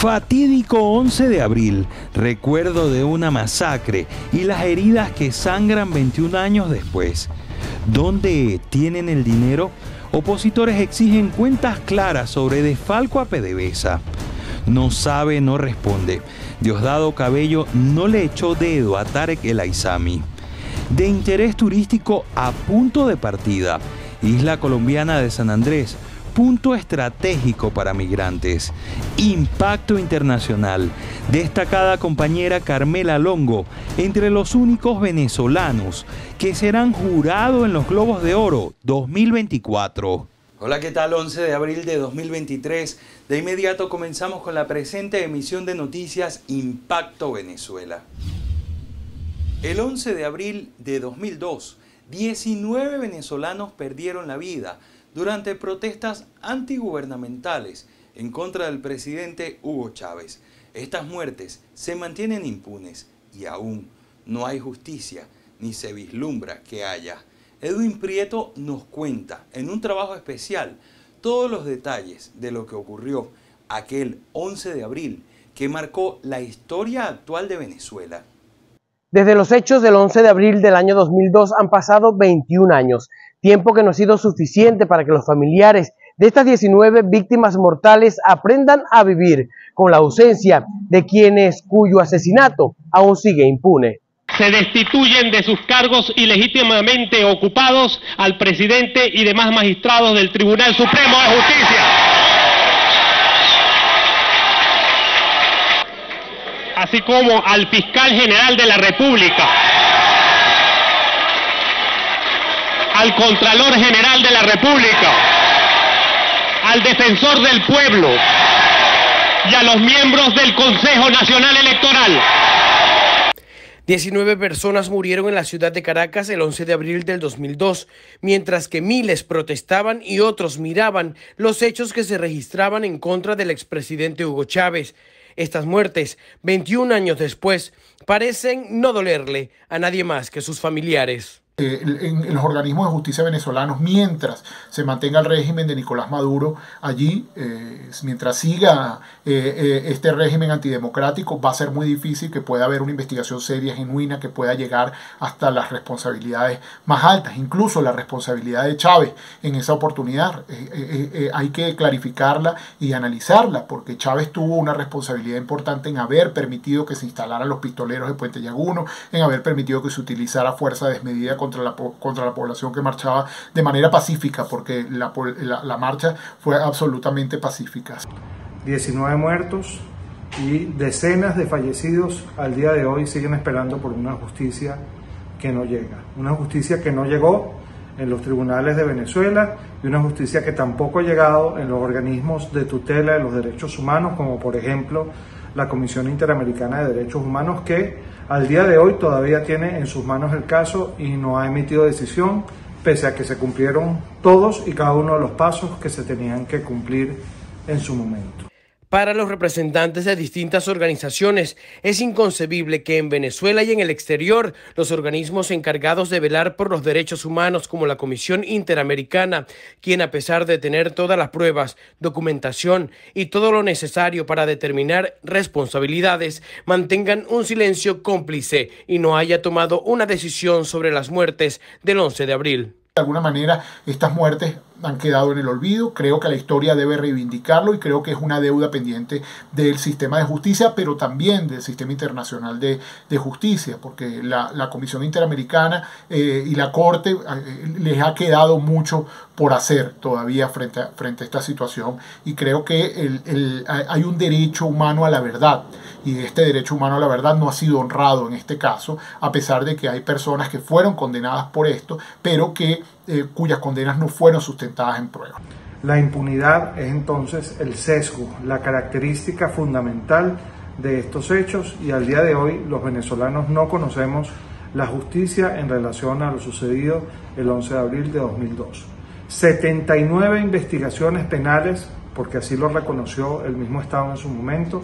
Fatídico 11 de abril, recuerdo de una masacre y las heridas que sangran 21 años después. ¿Dónde tienen el dinero? Opositores exigen cuentas claras sobre desfalco a PDVSA. No sabe, no responde. Diosdado Cabello no le echó dedo a Tarek El Aizami. De interés turístico a punto de partida, isla colombiana de San Andrés, punto estratégico para migrantes. Impacto internacional. Destacada compañera Carmela Longo, entre los únicos venezolanos que serán jurados en los Globos de Oro 2024. Hola, ¿qué tal? 11 de abril de 2023. De inmediato comenzamos con la presente emisión de noticias Impacto Venezuela. El 11 de abril de 2002, 19 venezolanos perdieron la vida durante protestas antigubernamentales en contra del presidente Hugo Chávez. Estas muertes se mantienen impunes y aún no hay justicia ni se vislumbra que haya. Edwin Prieto nos cuenta en un trabajo especial todos los detalles de lo que ocurrió aquel 11 de abril que marcó la historia actual de Venezuela. Desde los hechos del 11 de abril del año 2002 han pasado 21 años, tiempo que no ha sido suficiente para que los familiares de estas 19 víctimas mortales aprendan a vivir con la ausencia de quienes cuyo asesinato aún sigue impune. Se destituyen de sus cargos ilegítimamente ocupados al presidente y demás magistrados del Tribunal Supremo de Justicia. Así como al fiscal general de la República, al Contralor General de la República, al Defensor del Pueblo y a los miembros del Consejo Nacional Electoral. 19 personas murieron en la ciudad de Caracas el 11 de abril del 2002, mientras que miles protestaban y otros miraban los hechos que se registraban en contra del expresidente Hugo Chávez. Estas muertes, 21 años después, parecen no dolerle a nadie más que sus familiares. En los organismos de justicia venezolanos, mientras se mantenga el régimen de Nicolás Maduro allí, mientras siga este régimen antidemocrático, va a ser muy difícil que pueda haber una investigación seria, genuina, que pueda llegar hasta las responsabilidades más altas, incluso la responsabilidad de Chávez en esa oportunidad. Hay que clarificarla y analizarla, porque Chávez tuvo una responsabilidad importante en haber permitido que se instalaran los pistoleros de Puente Llaguno, en haber permitido que se utilizara fuerza desmedida contra la población que marchaba de manera pacífica, porque la marcha fue absolutamente pacífica. 19 muertos y decenas de fallecidos al día de hoy siguen esperando por una justicia que no llega. Una justicia que no llegó en los tribunales de Venezuela y una justicia que tampoco ha llegado en los organismos de tutela de los derechos humanos, como por ejemplo la Comisión Interamericana de Derechos Humanos, que al día de hoy todavía tiene en sus manos el caso y no ha emitido decisión, pese a que se cumplieron todos y cada uno de los pasos que se tenían que cumplir en su momento. Para los representantes de distintas organizaciones, es inconcebible que en Venezuela y en el exterior los organismos encargados de velar por los derechos humanos como la Comisión Interamericana, quien a pesar de tener todas las pruebas, documentación y todo lo necesario para determinar responsabilidades, mantengan un silencio cómplice y no haya tomado una decisión sobre las muertes del 11 de abril. De alguna manera, estas muertes han quedado en el olvido. Creo que la historia debe reivindicarlo y creo que es una deuda pendiente del sistema de justicia, pero también del sistema internacional de justicia, porque la Comisión Interamericana y la Corte les ha quedado mucho por hacer todavía frente a esta situación, y creo que hay un derecho humano a la verdad, y este derecho humano a la verdad no ha sido honrado en este caso, a pesar de que hay personas que fueron condenadas por esto, pero cuyas condenas no fueron sustentadas en prueba. La impunidad es entonces el sesgo, la característica fundamental de estos hechos, y al día de hoy los venezolanos no conocemos la justicia en relación a lo sucedido el 11 de abril de 2002. 79 investigaciones penales, porque así lo reconoció el mismo Estado en su momento,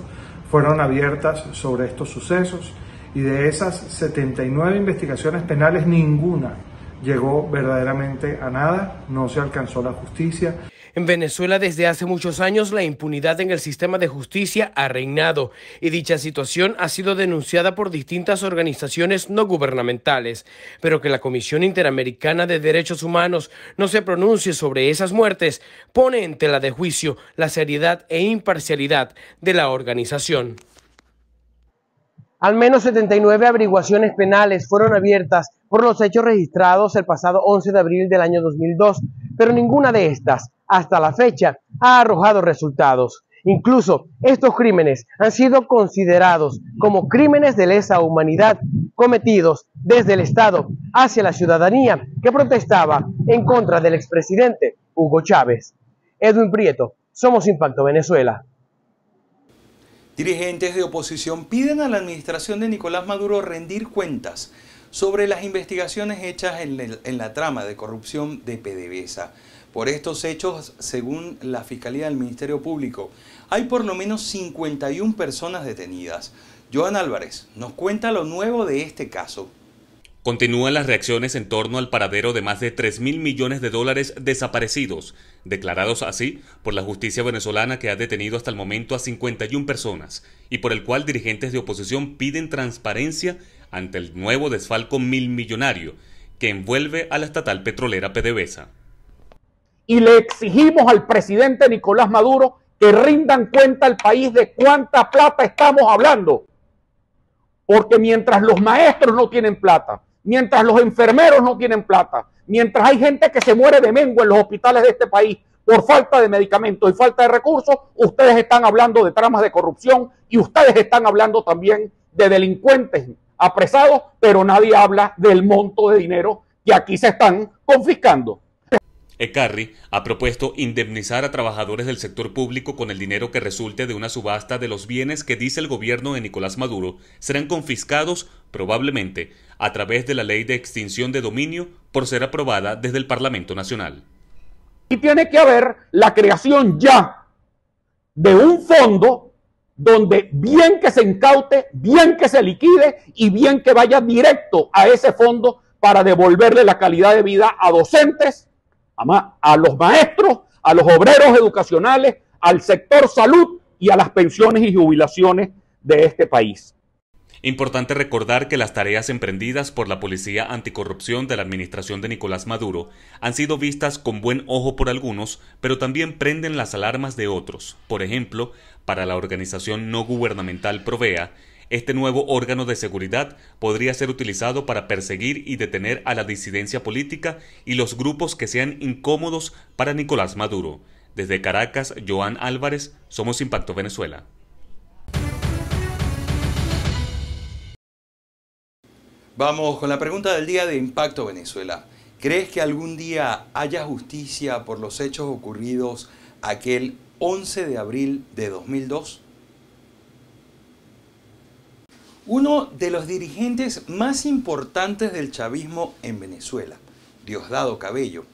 fueron abiertas sobre estos sucesos, y de esas 79 investigaciones penales ninguna llegó verdaderamente a nada, no se alcanzó la justicia. En Venezuela desde hace muchos años la impunidad en el sistema de justicia ha reinado y dicha situación ha sido denunciada por distintas organizaciones no gubernamentales, pero que la Comisión Interamericana de Derechos Humanos no se pronuncie sobre esas muertes pone en tela de juicio la seriedad e imparcialidad de la organización. Al menos 79 averiguaciones penales fueron abiertas por los hechos registrados el pasado 11 de abril del año 2002, pero ninguna de estas, hasta la fecha, ha arrojado resultados. Incluso estos crímenes han sido considerados como crímenes de lesa humanidad cometidos desde el Estado hacia la ciudadanía que protestaba en contra del expresidente Hugo Chávez. Edwin Prieto, Somos Impacto Venezuela. Dirigentes de oposición piden a la administración de Nicolás Maduro rendir cuentas sobre las investigaciones hechas en la trama de corrupción de PDVSA. Por estos hechos, según la Fiscalía del Ministerio Público, hay por lo menos 51 personas detenidas. Joan Álvarez nos cuenta lo nuevo de este caso. Continúan las reacciones en torno al paradero de más de 3.000 millones de dólares desaparecidos, declarados así por la justicia venezolana, que ha detenido hasta el momento a 51 personas y por el cual dirigentes de oposición piden transparencia ante el nuevo desfalco milmillonario que envuelve a la estatal petrolera PDVSA. Y le exigimos al presidente Nicolás Maduro que rindan cuenta al país de cuánta plata estamos hablando. Porque mientras los maestros no tienen plata, mientras los enfermeros no tienen plata, mientras hay gente que se muere de mengo en los hospitales de este país por falta de medicamentos y falta de recursos, ustedes están hablando de tramas de corrupción y ustedes están hablando también de delincuentes apresados, pero nadie habla del monto de dinero que aquí se están confiscando. ECARRI ha propuesto indemnizar a trabajadores del sector público con el dinero que resulte de una subasta de los bienes que, dice el gobierno de Nicolás Maduro, serán confiscados probablemente a través de la ley de extinción de dominio por ser aprobada desde el Parlamento Nacional. Y tiene que haber la creación ya de un fondo donde bien que se incaute, bien que se liquide y bien que vaya directo a ese fondo para devolverle la calidad de vida a docentes, a los maestros, a los obreros educacionales, al sector salud y a las pensiones y jubilaciones de este país. Importante recordar que las tareas emprendidas por la Policía Anticorrupción de la administración de Nicolás Maduro han sido vistas con buen ojo por algunos, pero también prenden las alarmas de otros. Por ejemplo, para la organización no gubernamental Provea, este nuevo órgano de seguridad podría ser utilizado para perseguir y detener a la disidencia política y los grupos que sean incómodos para Nicolás Maduro. Desde Caracas, Joan Álvarez, Somos Impacto Venezuela. Vamos con la pregunta del día de Impacto Venezuela. ¿Crees que algún día haya justicia por los hechos ocurridos aquel 11 de abril de 2002? Uno de los dirigentes más importantes del chavismo en Venezuela, Diosdado Cabello,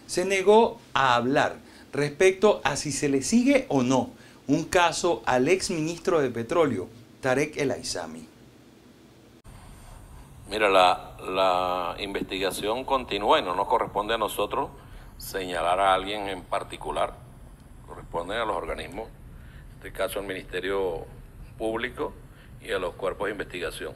se negó a hablar respecto a si se le sigue o no un caso al exministro de Petróleo, Tarek El Aissami. Mira, la investigación continúa y no nos corresponde a nosotros señalar a alguien en particular. Corresponde a los organismos, en este caso al Ministerio Público y a los cuerpos de investigación.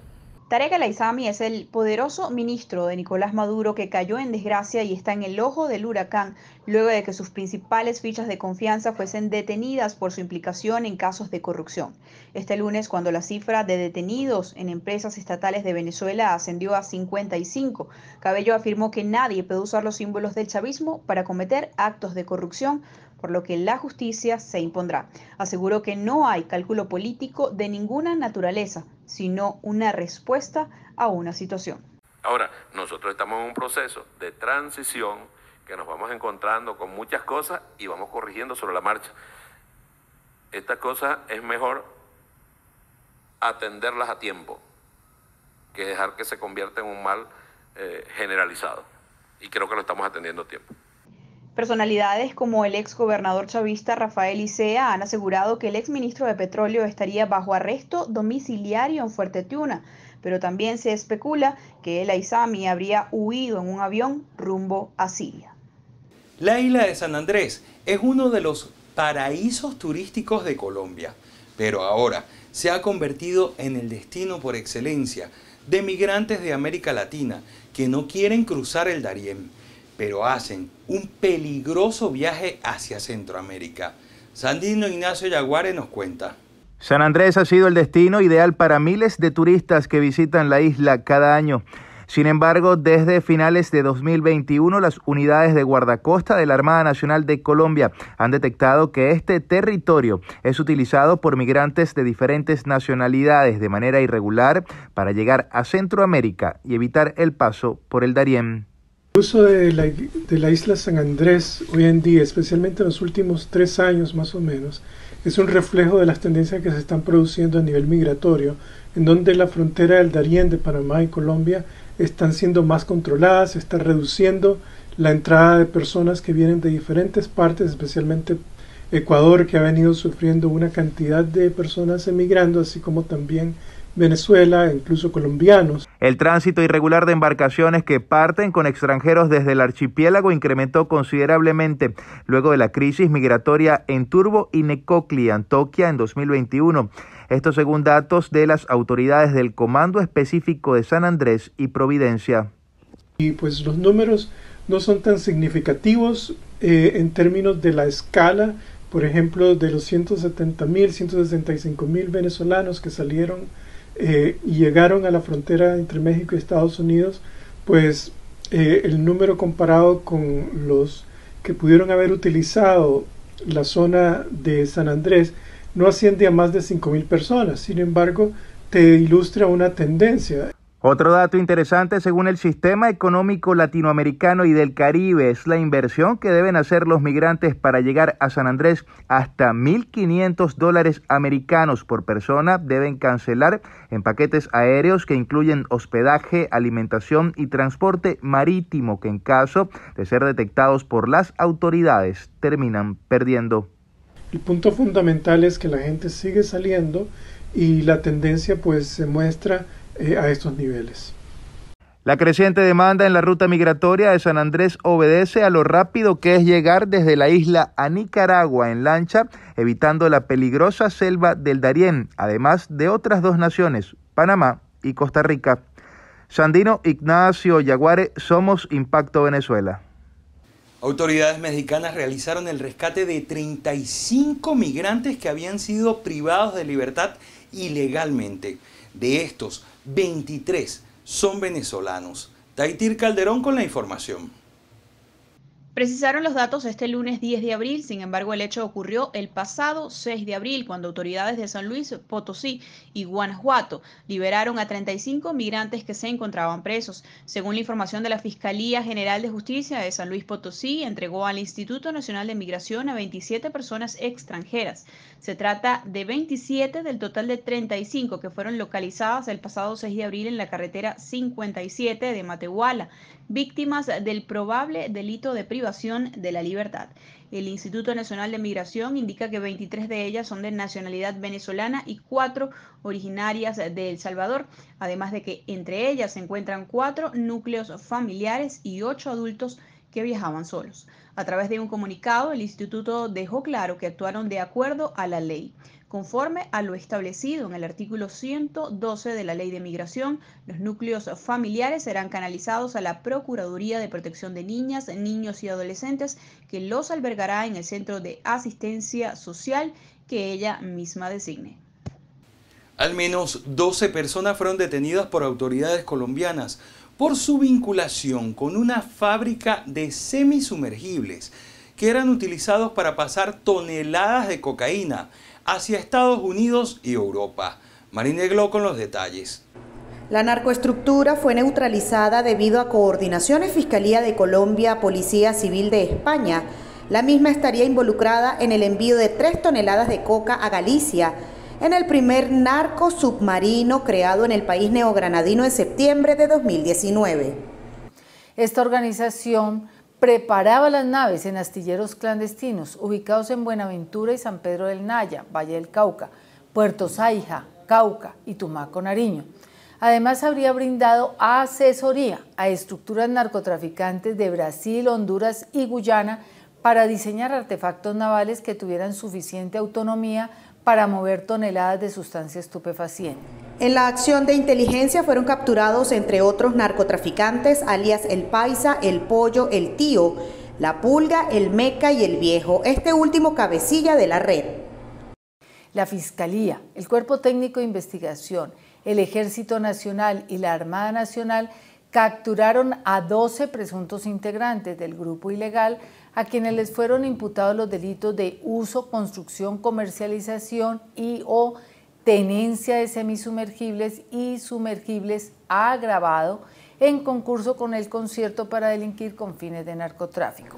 Tarek El Aissami es el poderoso ministro de Nicolás Maduro que cayó en desgracia y está en el ojo del huracán luego de que sus principales fichas de confianza fuesen detenidas por su implicación en casos de corrupción. Este lunes, cuando la cifra de detenidos en empresas estatales de Venezuela ascendió a 55, Cabello afirmó que nadie puede usar los símbolos del chavismo para cometer actos de corrupción, por lo que la justicia se impondrá. Aseguró que no hay cálculo político de ninguna naturaleza, sino una respuesta a una situación. Ahora, nosotros estamos en un proceso de transición que nos vamos encontrando con muchas cosas y vamos corrigiendo sobre la marcha. Estas cosas es mejor atenderlas a tiempo que dejar que se convierta en un mal generalizado. Y creo que lo estamos atendiendo a tiempo. Personalidades como el ex gobernador chavista Rafael Icea han asegurado que el ex ministro de Petróleo estaría bajo arresto domiciliario en Fuerte Tiuna, pero también se especula que el Aizami habría huido en un avión rumbo a Siria. La isla de San Andrés es uno de los paraísos turísticos de Colombia, pero ahora se ha convertido en el destino por excelencia de migrantes de América Latina que no quieren cruzar el Darién, pero hacen un peligroso viaje hacia Centroamérica. Sandino Ignacio Yaguare nos cuenta. San Andrés ha sido el destino ideal para miles de turistas que visitan la isla cada año. Sin embargo, desde finales de 2021, las unidades de guardacosta de la Armada Nacional de Colombia han detectado que este territorio es utilizado por migrantes de diferentes nacionalidades de manera irregular para llegar a Centroamérica y evitar el paso por el Darién. El uso de la isla San Andrés hoy en día, especialmente en los últimos 3 años más o menos, es un reflejo de las tendencias que se están produciendo a nivel migratorio, en donde la frontera del Darién de Panamá y Colombia están siendo más controladas, se está reduciendo la entrada de personas que vienen de diferentes partes, especialmente Ecuador, que ha venido sufriendo una cantidad de personas emigrando, así como también Venezuela, incluso colombianos. El tránsito irregular de embarcaciones que parten con extranjeros desde el archipiélago incrementó considerablemente luego de la crisis migratoria en Turbo y Necoclí, Antioquia, en 2021. Esto según datos de las autoridades del Comando Específico de San Andrés y Providencia. Y pues los números no son tan significativos en términos de la escala, por ejemplo, de los 170.000, 165.000 venezolanos que salieron y llegaron a la frontera entre México y Estados Unidos, pues el número comparado con los que pudieron haber utilizado la zona de San Andrés no asciende a más de 5.000 personas. Sin embargo, te ilustra una tendencia. Otro dato interesante, según el Sistema Económico Latinoamericano y del Caribe, es la inversión que deben hacer los migrantes para llegar a San Andrés. Hasta $1.500 americanos por persona deben cancelar en paquetes aéreos que incluyen hospedaje, alimentación y transporte marítimo, que en caso de ser detectados por las autoridades terminan perdiendo. El punto fundamental es que la gente sigue saliendo y la tendencia pues se muestra a estos niveles. La creciente demanda en la ruta migratoria de San Andrés obedece a lo rápido que es llegar desde la isla a Nicaragua en lancha, evitando la peligrosa selva del Darién, además de otras 2 naciones, Panamá y Costa Rica. Sandino Ignacio Yaguare, Somos Impacto Venezuela. Autoridades mexicanas realizaron el rescate de 35 migrantes que habían sido privados de libertad ilegalmente. De estos, 23 son venezolanos. Taitir Calderón con la información. Precisaron los datos este lunes 10 de abril, sin embargo el hecho ocurrió el pasado 6 de abril, cuando autoridades de San Luis Potosí y Guanajuato liberaron a 35 migrantes que se encontraban presos. Según la información de la Fiscalía General de Justicia de San Luis Potosí, entregó al Instituto Nacional de Migración a 27 personas extranjeras. Se trata de 27 del total de 35 que fueron localizadas el pasado 6 de abril en la carretera 57 de Matehuala, víctimas del probable delito de privación de la libertad. El Instituto Nacional de Migración indica que 23 de ellas son de nacionalidad venezolana y 4 originarias de El Salvador, además de que entre ellas se encuentran 4 núcleos familiares y 8 adultos que viajaban solos. A través de un comunicado, el instituto dejó claro que actuaron de acuerdo a la ley. Conforme a lo establecido en el artículo 112 de la Ley de Migración, los núcleos familiares serán canalizados a la Procuraduría de Protección de Niñas, Niños y Adolescentes, que los albergará en el Centro de Asistencia Social que ella misma designe. Al menos 12 personas fueron detenidas por autoridades colombianas por su vinculación con una fábrica de semisumergibles que eran utilizados para pasar toneladas de cocaína hacia Estados Unidos y Europa. Marine Glo con los detalles. La narcoestructura fue neutralizada debido a coordinaciones Fiscalía de Colombia, Policía Civil de España. La misma estaría involucrada en el envío de 3 toneladas de coca a Galicia, en el primer narco submarino creado en el país neogranadino en septiembre de 2019. Esta organización preparaba las naves en astilleros clandestinos ubicados en Buenaventura y San Pedro del Naya, Valle del Cauca, Puerto Saija, Cauca y Tumaco, Nariño. Además, habría brindado asesoría a estructuras narcotraficantes de Brasil, Honduras y Guyana para diseñar artefactos navales que tuvieran suficiente autonomía para mover toneladas de sustancia estupefaciente. En la acción de inteligencia fueron capturados, entre otros, narcotraficantes alias El Paisa, El Pollo, El Tío, La Pulga, El Meca y El Viejo, este último cabecilla de la red. La Fiscalía, el Cuerpo Técnico de Investigación, el Ejército Nacional y la Armada Nacional capturaron a 12 presuntos integrantes del grupo ilegal a quienes les fueron imputados los delitos de uso, construcción, comercialización y o tenencia de semisumergibles y sumergibles agravado en concurso con el concierto para delinquir con fines de narcotráfico.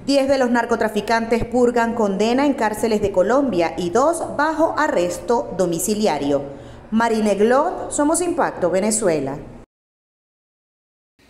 10 de los narcotraficantes purgan condena en cárceles de Colombia y 2 bajo arresto domiciliario. Marine Glot, Somos Impacto, Venezuela.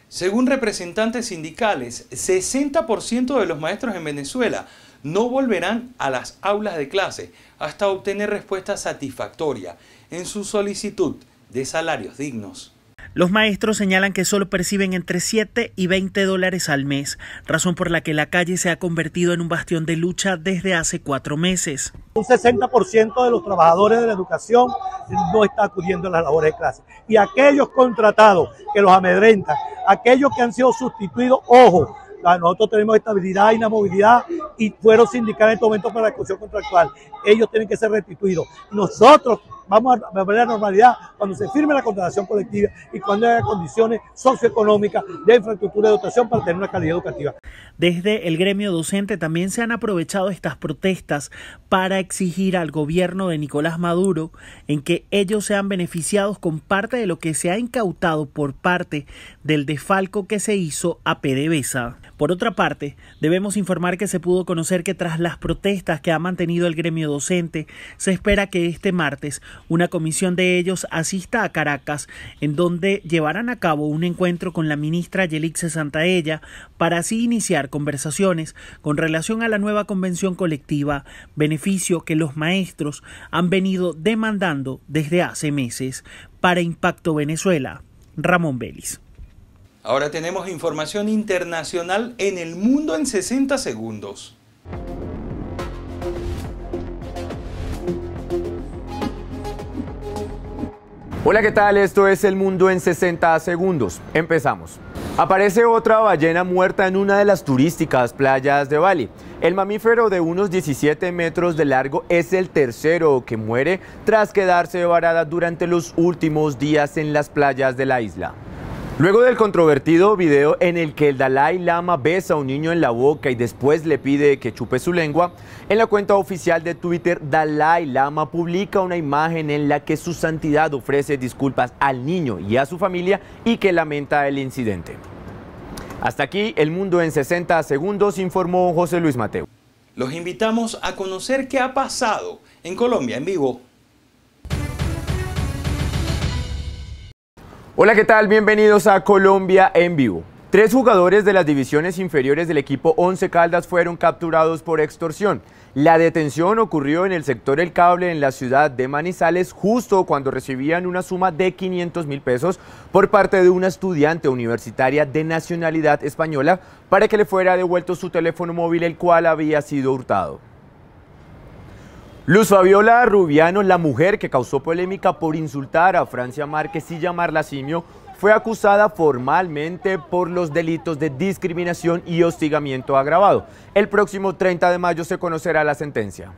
Según representantes sindicales, 60% de los maestros en Venezuela no volverán a las aulas de clase hasta obtener respuesta satisfactoria en su solicitud de salarios dignos. Los maestros señalan que solo perciben entre 7 y 20 dólares al mes, razón por la que la calle se ha convertido en un bastión de lucha desde hace 4 meses. Un 60% de los trabajadores de la educación no está acudiendo a las labores de clase. Y aquellos contratados que los amedrentan, aquellos que han sido sustituidos, ojo, nosotros tenemos estabilidad y inamovilidad y fueron sindicados en este momento para la discusión contractual. Ellos tienen que ser restituidos. Nosotros vamos a volver a la normalidad cuando se firme la contratación colectiva y cuando haya condiciones socioeconómicas de infraestructura de dotación para tener una calidad educativa. Desde el gremio docente también se han aprovechado estas protestas para exigir al gobierno de Nicolás Maduro en que ellos sean beneficiados con parte de lo que se ha incautado por parte del desfalco que se hizo a PDVSA. Por otra parte, debemos informar que se pudo conocer que tras las protestas que ha mantenido el gremio docente, se espera que este martes una comisión de ellos asista a Caracas, en donde llevarán a cabo un encuentro con la ministra Yelixe Santaella para así iniciar conversaciones con relación a la nueva convención colectiva, beneficio que los maestros han venido demandando desde hace meses. Para Impacto Venezuela, Ramón Vélez. Ahora tenemos información internacional en el mundo en 60 segundos. Hola, ¿qué tal? Esto es El Mundo en 60 segundos. Empezamos. Aparece otra ballena muerta en una de las turísticas playas de Bali. El mamífero de unos 17 metros de largo es el tercero que muere tras quedarse varada durante los últimos días en las playas de la isla. Luego del controvertido video en el que el Dalai Lama besa a un niño en la boca y después le pide que chupe su lengua, en la cuenta oficial de Twitter, Dalai Lama publica una imagen en la que su santidad ofrece disculpas al niño y a su familia y que lamenta el incidente. Hasta aquí El Mundo en 60 segundos, informó José Luis Mateo. Los invitamos a conocer qué ha pasado en Colombia en vivo. Hola, ¿qué tal? Bienvenidos a Colombia en vivo. 3 jugadores de las divisiones inferiores del equipo Once Caldas fueron capturados por extorsión. La detención ocurrió en el sector El Cable en la ciudad de Manizales justo cuando recibían una suma de 500.000 pesos por parte de una estudiante universitaria de nacionalidad española para que le fuera devuelto su teléfono móvil, el cual había sido hurtado. Luz Fabiola Rubiano, la mujer que causó polémica por insultar a Francia Márquez y llamarla simio, fue acusada formalmente por los delitos de discriminación y hostigamiento agravado. El próximo 30 de mayo se conocerá la sentencia.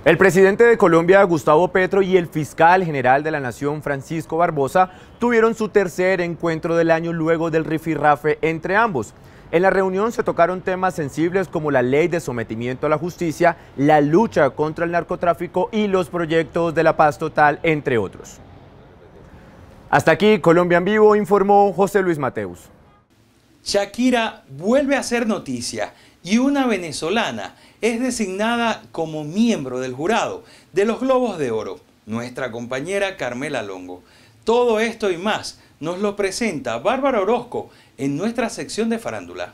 El presidente de Colombia, Gustavo Petro, y el fiscal general de la Nación, Francisco Barbosa, tuvieron su tercer encuentro del año luego del rifirrafe entre ambos. En la reunión se tocaron temas sensibles como la ley de sometimiento a la justicia, la lucha contra el narcotráfico y los proyectos de la paz total, entre otros. Hasta aquí Colombia en vivo, informó José Luis Mateus. Shakira vuelve a hacer noticia y una venezolana es designada como miembro del jurado de los Globos de Oro, nuestra compañera Carmela Longo. Todo esto y más nos lo presenta Bárbara Orozco en nuestra sección de farándula.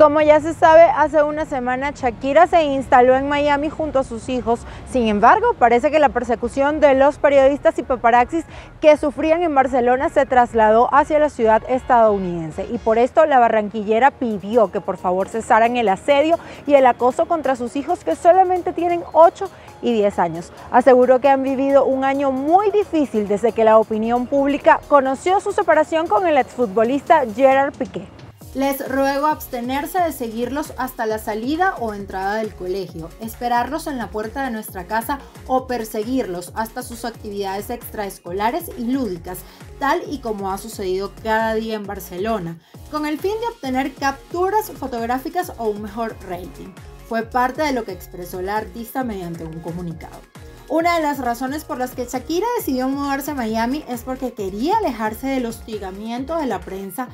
Como ya se sabe, hace una semana Shakira se instaló en Miami junto a sus hijos. Sin embargo, parece que la persecución de los periodistas y paparazzis que sufrían en Barcelona se trasladó hacia la ciudad estadounidense. Y por esto la barranquillera pidió que por favor cesaran el asedio y el acoso contra sus hijos, que solamente tienen 8 y 10 años. Aseguró que han vivido un año muy difícil desde que la opinión pública conoció su separación con el exfutbolista Gerard Piqué. Les ruego abstenerse de seguirlos hasta la salida o entrada del colegio, esperarlos en la puerta de nuestra casa o perseguirlos hasta sus actividades extraescolares y lúdicas, tal y como ha sucedido cada día en Barcelona, con el fin de obtener capturas fotográficas o un mejor rating. Fue parte de lo que expresó la artista mediante un comunicado. Una de las razones por las que Shakira decidió mudarse a Miami es porque quería alejarse del hostigamiento de la prensa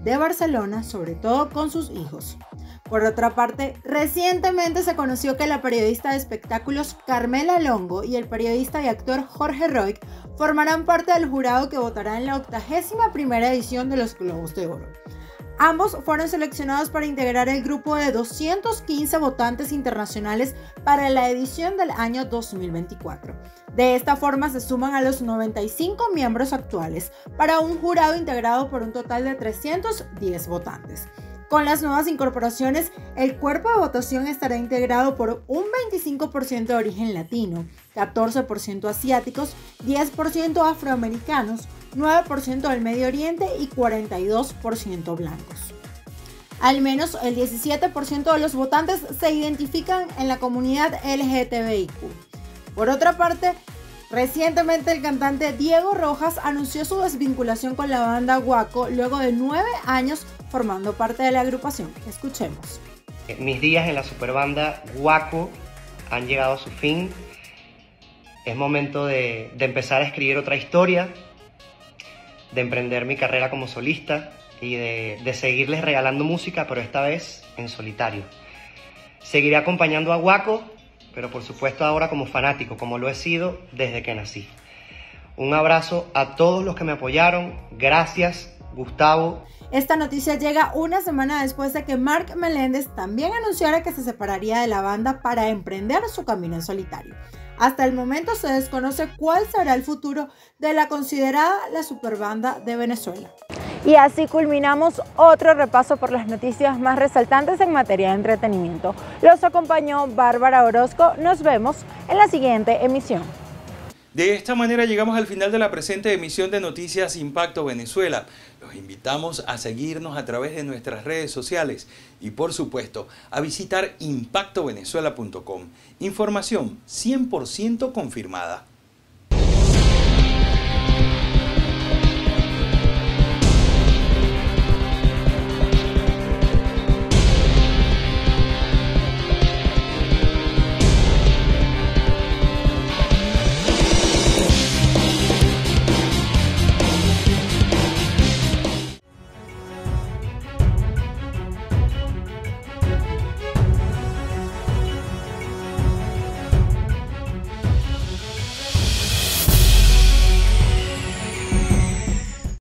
de Barcelona, sobre todo con sus hijos. Por otra parte, recientemente se conoció que la periodista de espectáculos Carmela Longo y el periodista y actor Jorge Roig formarán parte del jurado que votará en la 81ª edición de los Globos de Oro. Ambos fueron seleccionados para integrar el grupo de 215 votantes internacionales para la edición del año 2024. De esta forma se suman a los 95 miembros actuales para un jurado integrado por un total de 310 votantes. Con las nuevas incorporaciones, el cuerpo de votación estará integrado por un 25% de origen latino, 14% asiáticos, 10% afroamericanos, 9% del Medio Oriente y 42% blancos. Al menos el 17% de los votantes se identifican en la comunidad LGTBIQ. Por otra parte, recientemente el cantante Diego Rojas anunció su desvinculación con la banda Guaco luego de 9 años formando parte de la agrupación. Escuchemos. Mis días en la superbanda Guaco han llegado a su fin. Es momento de empezar a escribir otra historia, de emprender mi carrera como solista y de seguirles regalando música, pero esta vez en solitario. Seguiré acompañando a Guaco, pero por supuesto ahora como fanático, como lo he sido desde que nací. Un abrazo a todos los que me apoyaron. Gracias, Gustavo. Esta noticia llega una semana después de que Mark Meléndez también anunciara que se separaría de la banda para emprender su camino en solitario. Hasta el momento se desconoce cuál será el futuro de la considerada la superbanda de Venezuela. Y así culminamos otro repaso por las noticias más resaltantes en materia de entretenimiento. Los acompañó Bárbara Orozco. Nos vemos en la siguiente emisión. De esta manera llegamos al final de la presente emisión de Noticias Impacto Venezuela. Los invitamos a seguirnos a través de nuestras redes sociales y por supuesto a visitar impactovenezuela.com. Información 100% confirmada.